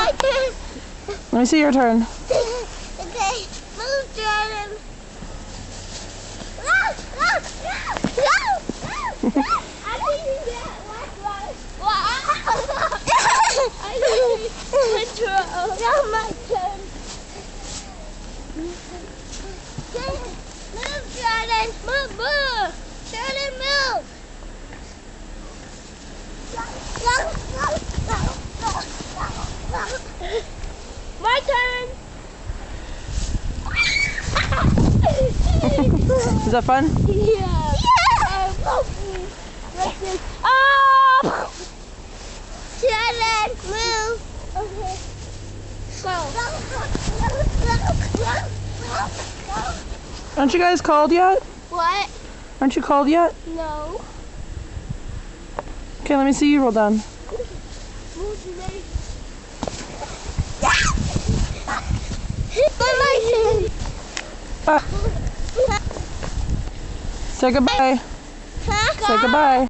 my turn. Let me see your turn. Okay, move, Jordan. I didn't get one. Wow. I didn't control. Now my turn. Move, Jordan. Move. Jordan, move. My turn. Is that fun? Yeah. Oh! Jordan, move. Okay. Go. Aren't you guys called yet? What? Aren't you called yet? No. Okay, let me see you roll down. Say goodbye. Huh? Say goodbye.